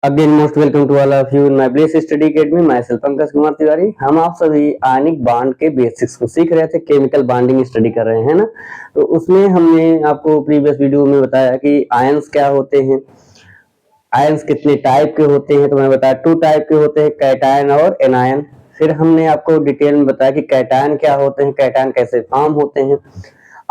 Again most welcome to all of you in my bless study academy. Myself Pankaj Kumar Tiwari. हम आप सभी ionic bond के basics को सीख रहे थे, केमिकल बॉन्डिंग स्टडी कर रहे हैं ना। तो उसमें हमने आपको प्रीवियस वीडियो में बताया कि आयंस क्या होते हैं, आयंस कितने टाइप के होते हैं। तो मैंने बताया 2 टाइप के होते हैं, कैटायन और एनायन। फिर हमने आपको डिटेल में बताया कि कैटायन क्या होते हैं, कैटायन कैसे फॉर्म होते हैं।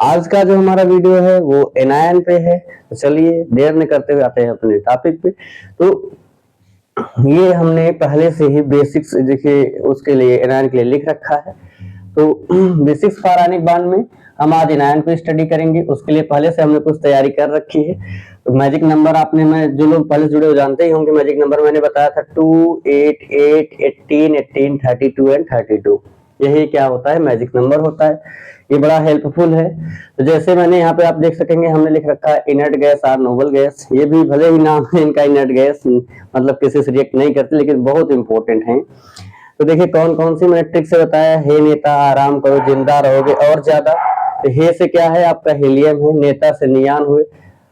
आज का जो हमारा वीडियो है वो एनायन पे है। तो चलिए देर न करते हुए आते हैं अपने टॉपिक पे। तो ये हमने पहले से ही बेसिक्स देखिए उसके लिए एनायन के लिए लिख रखा है। तो बेसिक्स फॉर आयनिक बॉन्ड में हम आज एनायन को स्टडी करेंगे। उसके लिए पहले से हमने कुछ तैयारी कर रखी है। तो मैजिक नंबर आपने, मैं जो लोग पहले से जुड़े हो जानते ही होंगे, मैजिक नंबर मैंने बताया था 2, 8, 8, 18, 18, 32 एंड 32। यही क्या होता है, मैजिक नंबर होता है। ये बड़ा हेल्पफुल है। तो जैसे मैंने यहाँ पे आप देख सकेंगे हमने लिख रखा है इनर्ट गैस और नोबल गैस। ये भी भले ही नाम है इनका इनर्ट गैस, मतलब किसी से रिएक्ट नहीं करते, लेकिन बहुत इंपॉर्टेंट है। तो देखिए कौन कौन सी मैंने ट्रिक से बताया। हे नेता आराम करो, जिंदा रहोगे और ज्यादा। तो हे से क्या है, आपका हीलियम है। नेता से नियान हुए,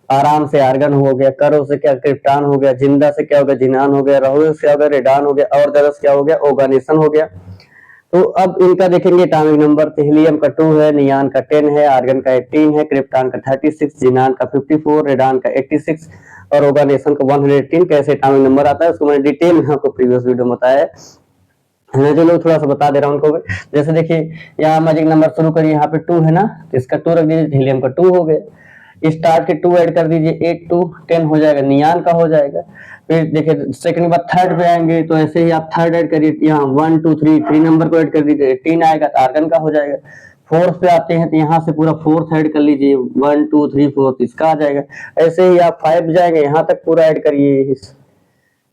आराम से आर्गन हो गया। करो से क्या, क्रिप्टान हो गया। जिंदा से क्या हो गया, जिनान हो गया। रहोगे से क्या हो गया, रेडान हो गया। और ज्यादा से क्या हो गया, ऑर्गेनाइजेशन हो गया। तो अब इनका देखेंगे एटॉमिक नंबर। तो हीलियम का 2 है, नियान का 10 है, आर्गन का 18 है, क्रिप्टान का 36, जिनान का 54, रेडान का 86 और ऑर्गेनाइजेशन का 118। कैसे एटॉमिक नंबर आता है उसको मैंने डिटेल में आपको प्रीवियस वीडियो में बताया है। मैं जो लोग थोड़ा सा बता दे रहा हूँ उनको। जैसे देखिए यहाँ मैजिक नंबर शुरू करिए, यहाँ पे 2 है ना, तो इसका 2 रख दीजिए, हीलियम का 2 हो गया। स्टार्ट के 2 ऐड कर दीजिए, 8, 2, 10 हो जाएगा, नियान का हो जाएगा। फिर देखिए सेकंड के बाद थर्ड पे आएंगे, तो ऐसे ही आप थर्ड ऐड करिए, यहाँ 1, 2, 3 नंबर को ऐड कर दीजिए, 18 आएगा तो आर्गन का हो जाएगा। फोर्थ पे आते हैं तो यहाँ से पूरा फोर्थ ऐड कर लीजिए, 1, 2, 3, 4 इसका आ जाएगा। ऐसे ही आप 5 जाएंगे, यहाँ तक पूरा ऐड करिए।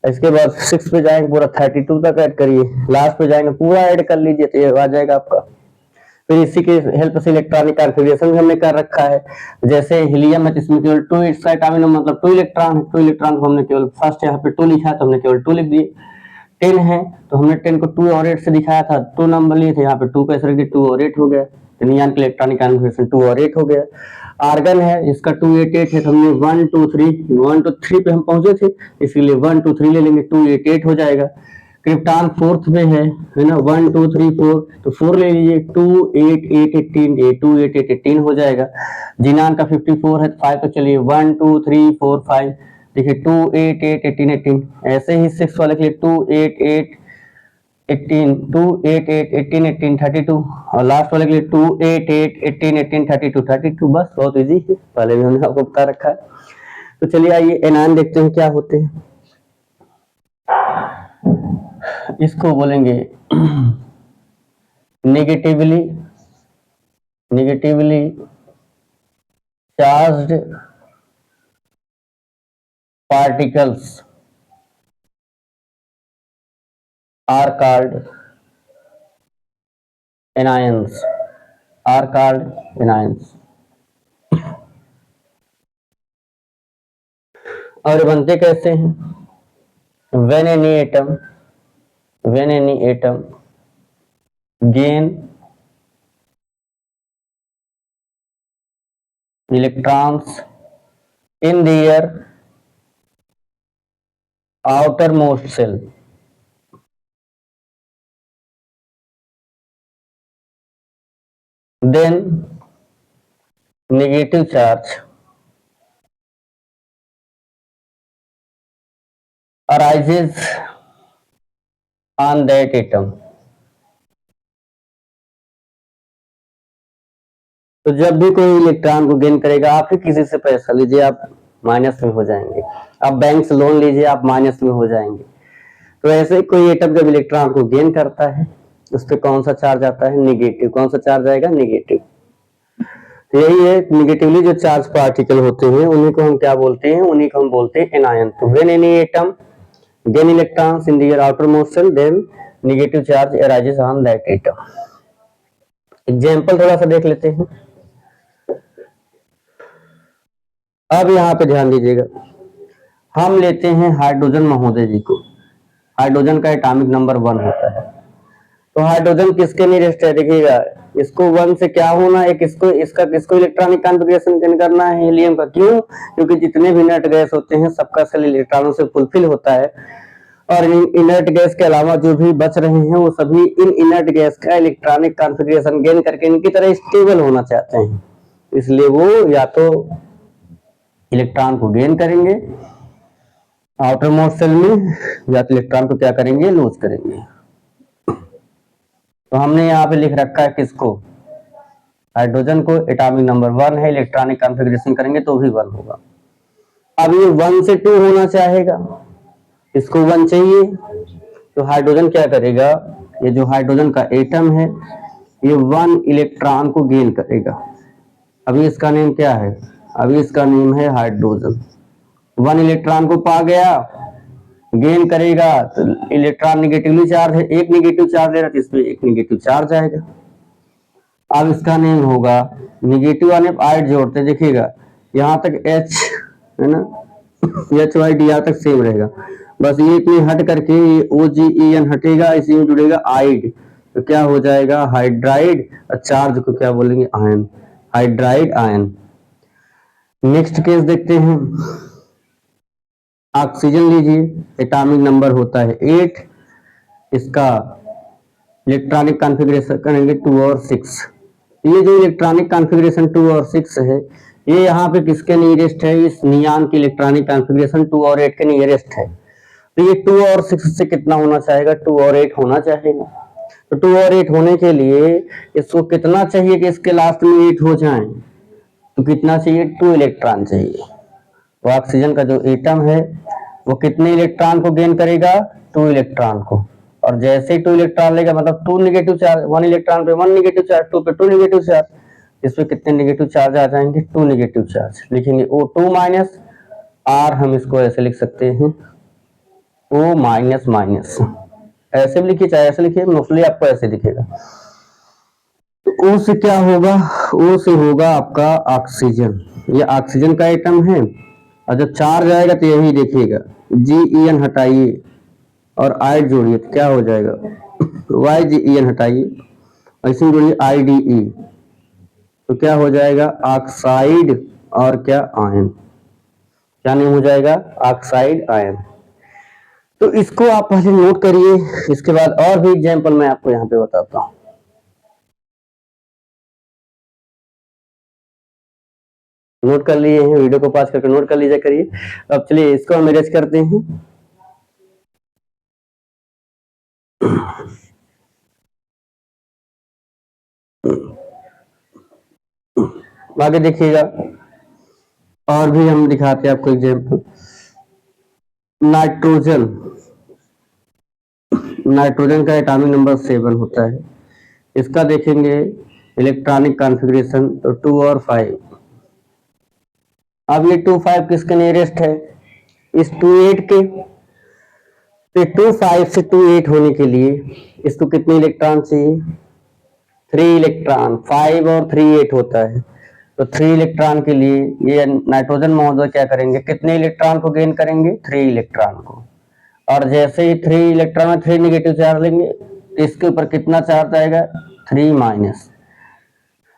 इसके बाद 6 पे जाएंगे, पूरा 32 तक ऐड करिए। लास्ट पे जाएंगे, पूरा ऐड कर लीजिए, तो ये आ जाएगा आपका। फिर इसी के हेल्प से इलेक्ट्रॉनिक कॉन्फ़िगरेशन भी हमने कर रखा है। जैसे हीलियम है, इसमें केवल 2 इसका एटॉमिक नंबर मतलब 2 इलेक्ट्रॉन है। 2 इलेक्ट्रॉन को हमने केवल फर्स्ट यहाँ पे 2 लिखा है, तो हमने केवल 2 लिख दिए। 10 है तो हमने 10 को 2 और 8 से दिखाया था, 2 नंबर लिए थे, यहाँ पे 2 कैसे रख दिए, 2 और 8 हो गया। तो नियान के इलेक्ट्रॉनिक कॉन्फ़िगरेशन 2 और 8 हो गया। आर्गन है, इसका 2, 8, 8 है, तो हमने 1, 2, 3 पे हम पहुंचे थे, इसीलिए 1, 2, 3 ले लेंगे, 2, 8, 8 हो जाएगा। क्रिप्टान फोर्थ में है ना, 1, 2, 3, 4, तो 4 ले लीजिए, 2, 8, 8, 18, ये 2, 8, 8, 18 हो जाएगा। जिनान का 54 है, 5 तो चलिए 1, 2, 3, 4, 5। देखिए 2, 8, 8, 18, 18। ऐसे ही 6 वाले के लिए 2, 8, 8, 18, 2, 8, 8, 18, 18, 32 और लास्ट वाले के लिए 2, 8, 8, 18, 18, 32, 32। बस बहुत इजी है, पहले भी हमने आपको बता रखा है। तो चलिए आइए एनायन देखते हैं क्या होते हैं। इसको बोलेंगे negatively charged particles are called anions, और बनते कैसे हैं। when any atom gain electrons in their outermost shell, then negative charge arises on that atom। तो जब भी कोई इलेक्ट्रॉन को गेन करेगा, आप ही किसी से पैसा लीजिए, आप माइनस में हो जाएंगे। आप बैंक से लोन लीजिए, आप माइनस में हो जाएंगे। तो ऐसे कोई एटम जब इलेक्ट्रॉन को गेन करता है, उस पर कौन सा चार्ज आता है, निगेटिव। कौन सा चार्ज आएगा, निगेटिव। तो यही है, निगेटिवली जो चार्ज पार्टिकल होते हैं उन्हीं को हम क्या बोलते हैं, उन्हीं को हम बोलते हैं एनायन। तो when any atom gain electrons in their outermost shell, then negative charge arises on that atom. Example थोड़ा सा देख लेते हैं। अब यहाँ पे ध्यान दीजिएगा, हम लेते हैं हाइड्रोजन महोदय जी को। हाइड्रोजन का एटॉमिक नंबर 1 होता है। तो हाइड्रोजन किसके नियरेस्ट है, देखिएगा इसको 1 से क्या होना है, किसको इलेक्ट्रॉनिक कॉन्फ़िगरेशन करना है, हीलियम का। क्यों? क्योंकि जितने भी इनर्ट गैस होते हैं सबका सेल इलेक्ट्रॉनों से फुलफिल होता है, और इन इनर्ट गैस के अलावा जो भी बच रहे हैं वो सभी इन इनर्ट गैस का इलेक्ट्रॉनिक कॉन्फ़िगरेशन गेन करके इनकी तरह स्टेबल होना चाहते हैं, इसलिए वो या तो इलेक्ट्रॉन को गेन करेंगे आउटर मोस्ट सेल में, या तो इलेक्ट्रॉन को क्या करेंगे, लूज करेंगे। तो हमने यहाँ पे लिख रखा है किसको, हाइड्रोजन को। एटॉमिक नंबर 1 है, इलेक्ट्रॉनिक कॉन्फ़िगरेशन करेंगे तो भी 1 होगा। अब ये 1 से 2 होना चाहेगा, इसको 1 चाहिए, तो हाइड्रोजन क्या करेगा, ये जो हाइड्रोजन का एटम है ये 1 इलेक्ट्रॉन को गेन करेगा। अभी इसका नेम क्या है, अभी इसका नेम है हाइड्रोजन। 1 इलेक्ट्रॉन को पा गया, गेन करेगा, तो इलेक्ट्रॉन निगेटिवली चार्ज है, एक निगेटिव चार्ज ले रहा है, इसमें एक निगेटिव चार्ज आएगा। अब इसका नेम होगा, निगेटिव आने पर आइड जोड़ते, देखिएगा यहाँ तक H है ना, HYD यहाँ तक सेम रहेगा, बस ये इतनी हट करके ये OGEN हटेगा, इसी में जुड़ेगा आइड, तो क्या हो जाएगा हाइड्राइड, और चार्ज को क्या बोलेंगे, ion, hydride ion. Next case देखते हैं, ऑक्सीजन लीजिए, एटॉमिक नंबर होता है 8, इसका इलेक्ट्रॉनिक कॉन्फ़िगरेशन करेंगे 2 और 6। ये जो इलेक्ट्रॉनिक कॉन्फ़िगरेशन 2 और 6 है, ये यहाँ पे किसके नियरेस्ट है, इस नियान की इलेक्ट्रॉनिक कॉन्फ़िगरेशन 2 और 8 के नियरेस्ट है। तो ये 2 और 6 से कितना होना चाहेगा, 2 और 8 होना चाहेगा। तो 2 और 8 होने के लिए इसको कितना चाहिए कि इसके लास्ट में 8 हो जाए, तो कितना चाहिए, 2 इलेक्ट्रॉन चाहिए। तो ऑक्सीजन का जो एटम है वो कितने इलेक्ट्रॉन को गेन करेगा, 2 इलेक्ट्रॉन को, और जैसे ही 2 इलेक्ट्रॉन लेगा मतलब 2 निगेटिव चार्ज, 1 इलेक्ट्रॉन पे 1 निगेटिव चार्ज, 2 पे 2 निगेटिव चार्ज, इसमें कितने निगेटिव चार्ज आ जाएंगे, 2 निगेटिव चार्ज। लिखेंगे O2 माइनस, R हम इसको ऐसे लिख सकते हैं O माइनस माइनस, ऐसे भी लिखिए चाहे ऐसे लिखिए, मोस्टली आपको ऐसे दिखेगा। तो O से क्या होगा, O से होगा आपका ऑक्सीजन, ये ऑक्सीजन का एटम है, और जब चार्ज आएगा तो यही देखिएगा GEN हटाइए और आइड जोड़िए तो क्या हो जाएगा YGEN हटाइए और इसमें जोड़िए IDE, तो क्या हो जाएगा ऑक्साइड और क्या आयन, क्या नेम हो जाएगा, ऑक्साइड आयन। तो इसको आप पहले नोट करिए, इसके बाद और भी एग्जांपल मैं आपको यहाँ पे बताता हूँ। नोट कर लिए हैं, वीडियो को पॉज करके नोट कर लीजिए करिए। अब चलिए इसको हम अरेंज करते हैं। आगे देखिएगा, और भी हम दिखाते हैं आपको एग्जांपल। नाइट्रोजन, नाइट्रोजन का एटॉमिक नंबर 7 होता है, इसका देखेंगे इलेक्ट्रॉनिक कॉन्फ़िगरेशन तो 2 और 5। अब ये 2 5 किसके नियरेस्ट है, इस 2 8 के, तो 2 5 से 2 8 होने के लिए इसको कितने इलेक्ट्रॉन चाहिए, 3 इलेक्ट्रॉन, 5 और 3 8 होता है, तो 3 इलेक्ट्रॉन के लिए ये नाइट्रोजन महोदय क्या करेंगे, कितने इलेक्ट्रॉन को गेन करेंगे, 3 इलेक्ट्रॉन को, और जैसे ही 3 इलेक्ट्रॉन में 3 निगेटिव चार्ज लेंगे तो इसके ऊपर कितना चार्ज आएगा, 3 माइनस,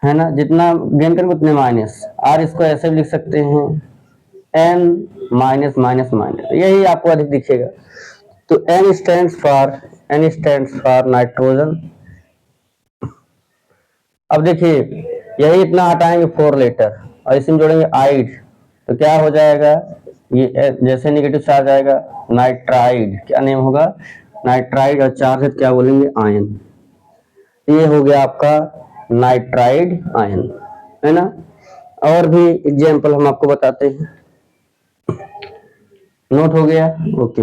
है ना, जितना गेन करेंगे उतने माइनस, और इसको ऐसे भी लिख सकते हैं N माइनस माइनस माइनस, यही आपको अधिक दिखेगा। तो N स्टैंड्स फॉर नाइट्रोजन। अब देखिए यही इतना हटाएंगे 4 लेटर और इसमें जोड़ेंगे आइड, तो क्या हो जाएगा, ये जैसे निगेटिव चार्ज आएगा नाइट्राइड, क्या नेम होगा, नाइट्राइड, और चार्ज है क्या बोलेंगे, आयन। ये हो गया आपका नाइट्राइड आयन, है ना। और भी एग्जांपल हम आपको बताते हैं, नोट हो गया, ओके।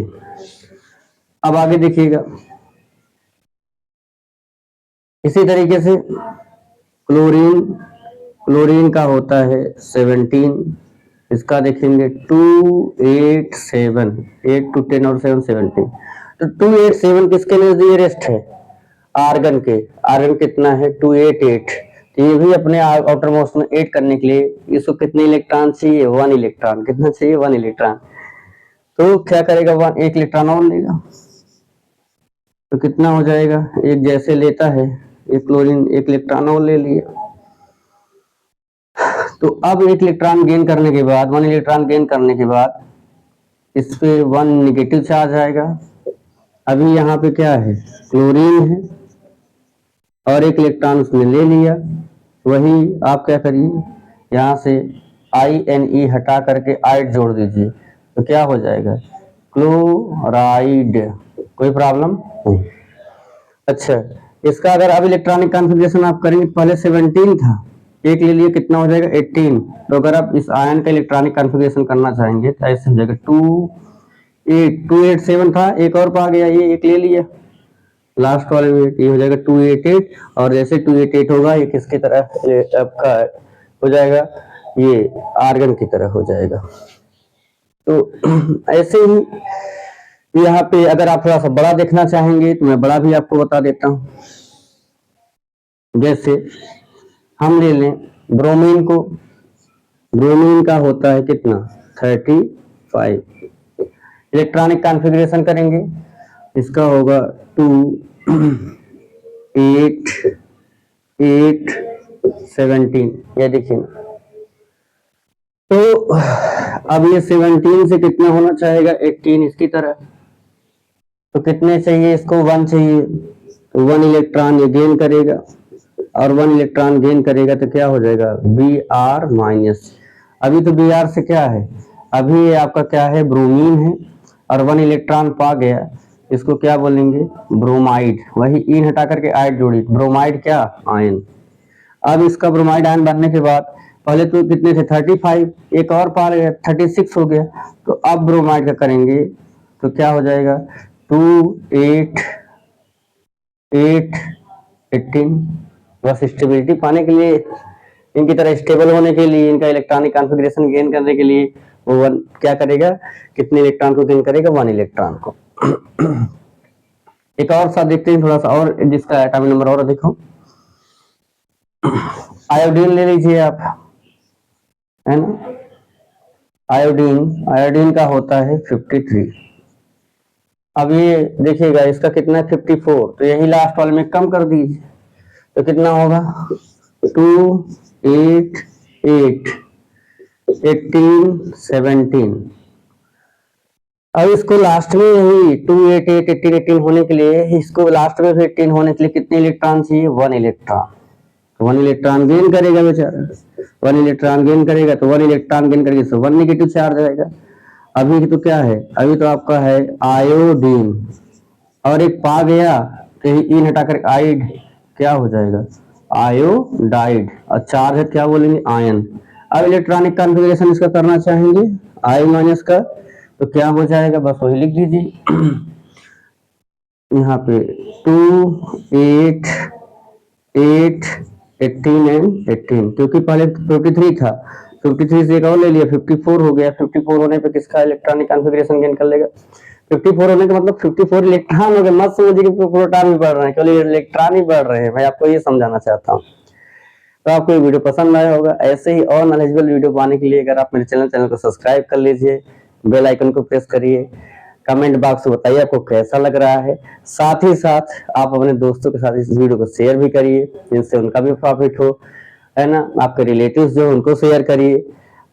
अब आगे देखिएगा, इसी तरीके से क्लोरीन, क्लोरीन का होता है 17, इसका देखेंगे 2 8 7, 8 to 10 और 7 17, तो 2 8 7 किसके नियरेस्ट है, आर्गन के, आर्गन कितना है 2 8 8, तो ये भी अपने आउटर मोस्ट में 8 करने के लिए इसको कितने इलेक्ट्रॉन चाहिए, 1 इलेक्ट्रॉन, कितना चाहिए, 1 इलेक्ट्रॉन, तो क्या करेगा, 1 इलेक्ट्रॉन और लेगा, तो कितना हो जाएगा, एक जैसे लेता है, एक क्लोरीन एक इलेक्ट्रॉन और ले लिया, तो अब एक इलेक्ट्रॉन गेन करने के बाद, 1 इलेक्ट्रॉन गेन करने के बाद इस पे 1 निगेटिव चार्ज आएगा। अभी यहाँ पे क्या है, क्लोरीन है और एक इलेक्ट्रॉन उसने ले लिया, वही आप क्या करिए, यहाँ से INE हटा करके आइड जोड़ दीजिए, तो क्या हो जाएगा, क्लोराइड। कोई प्रॉब्लम नहीं। अच्छा, इसका अगर अब इलेक्ट्रॉनिक कॉन्फ़िगरेशन आप करेंगे, पहले 17 था, एक ले लिए, कितना हो जाएगा 18। तो अगर आप इस आयन का इलेक्ट्रॉनिक कॉन्फ़िगरेशन करना चाहेंगे तो ऐसे हो जाएगा 287 था, एक और पा गया, ये एक ले लिया लास्ट वाले में, ये हो जाएगा 288, और जैसे 288 होगा ये किसकी तरह आपका हो जाएगा, ये आर्गन की तरह हो जाएगा। तो ऐसे ही यहाँ पे अगर आप थोड़ा सा बड़ा देखना चाहेंगे तो मैं बड़ा भी आपको बता देता हूँ। जैसे हम ले लें ब्रोमीन को, ब्रोमीन का होता है कितना 35, इलेक्ट्रॉनिक कॉन्फ़िगरेशन करेंगे, इसका होगा 2 8 8 17, ये देखिए। तो अब ये 17 से कितना होना चाहेगा 18 इसकी तरह, तो कितने चाहिए इसको, 1 चाहिए, तो 1 इलेक्ट्रॉन ये गेन करेगा, और 1 इलेक्ट्रॉन गेन करेगा तो क्या हो जाएगा Br माइनस। अभी तो Br से क्या है, अभी ये आपका क्या है ब्रोमीन है, और 1 इलेक्ट्रॉन पा गया, इसको क्या बोलेंगे ब्रोमाइड, वही इन हटा करके आइड जोड़ी, ब्रोमाइड क्या आयन। अब इसका ब्रोमाइड आयन बनने के बाद पहले तो कितने थे 35, एक और पा गया 36 हो गया, तो अब ब्रोमाइड का करेंगे तो क्या हो जाएगा 2 8 8 18। बस स्टेबिलिटी पाने के लिए, इनकी तरह स्टेबल होने के लिए, इनका इलेक्ट्रॉनिक कॉन्फ़िगरेशन गेन करने के लिए वो वन क्या करेगा, कितने इलेक्ट्रॉन को गेन करेगा 1 इलेक्ट्रॉन को। एक और साथ देखते हैं थोड़ा सा, और जिसका एटॉमिक नंबर और देखो, आयोडीन ले लीजिए आप, है ना, आयोडीन, आयोडीन का होता है 53। अब ये देखिएगा इसका कितना है 54, तो यही लास्ट वाले में कम कर दीजिए, तो कितना होगा 2 8 8 18 17। अब इसको लास्ट में यही 2 8 8 18 18 होने के लिए, इसको लास्ट में फिर 18 होने के लिए कितने इलेक्ट्रॉन चाहिए 1 इलेक्ट्रॉन, 1 इलेक्ट्रॉन गेन करेगा बेचारा, 1 इलेक्ट्रॉन गेन करेगा, तो 1 इलेक्ट्रॉन गेन करेगा तो 1 नेगेटिव चार्ज आएगा। अभी तो क्या है, अभी तो आपका है आयोडीन, और एक पा गया तो इन हटाकर आइड क्या हो जाएगा आयोडाइड, और चार्ज है क्या बोलेंगे आयन। अब इलेक्ट्रॉनिक कॉन्फ़िगरेशन इसका करना चाहेंगे I माइनस का, तो क्या हो जाएगा, बस वही लिख दीजिए यहाँ पे 2 8 8 18 एंड 18, क्योंकि पहले 53 था, 53 से एक और ले लिया 54 हो गया, 54 होने पे किसका इलेक्ट्रॉनिक कॉन्फ़िगरेशन गेन कर लेगा, 54 होने का मतलब 54 इलेक्ट्रॉन हो गए, मत समझिए कि प्रोटॉन भी बढ़ रहे हैं, केवल इलेक्ट्रॉन ही बढ़ रहे हैं, मैं आपको ये समझाना चाहता हूँ। तो आपको ये वीडियो पसंद आया होगा, ऐसे ही और नॉलेजेबल वीडियो पाने के लिए अगर आप मेरे चैनल को सब्सक्राइब कर लीजिए, बेल आइकन को प्रेस करिए, कमेंट बॉक्स में बताइए आपको कैसा लग रहा है, साथ ही साथ आप अपने दोस्तों के साथ इस वीडियो को शेयर भी करिए जिनसे उनका भी प्रॉफिट हो, है ना, आपके रिलेटिव्स जो उनको शेयर करिए,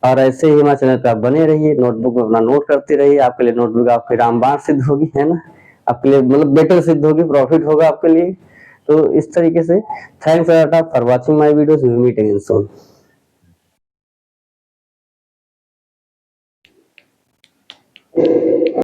और ऐसे ही हमारे चैनल पर आप बने रहिए, नोटबुक में अपना नोट करते रहिए, आपके लिए नोटबुक आपकी रामबाण सिद्ध होगी, है ना, आपके लिए मतलब बेटर सिद्ध होगी, प्रॉफिट होगा आपके लिए। तो इस तरीके से thanks for watching my videos, we meet again soon.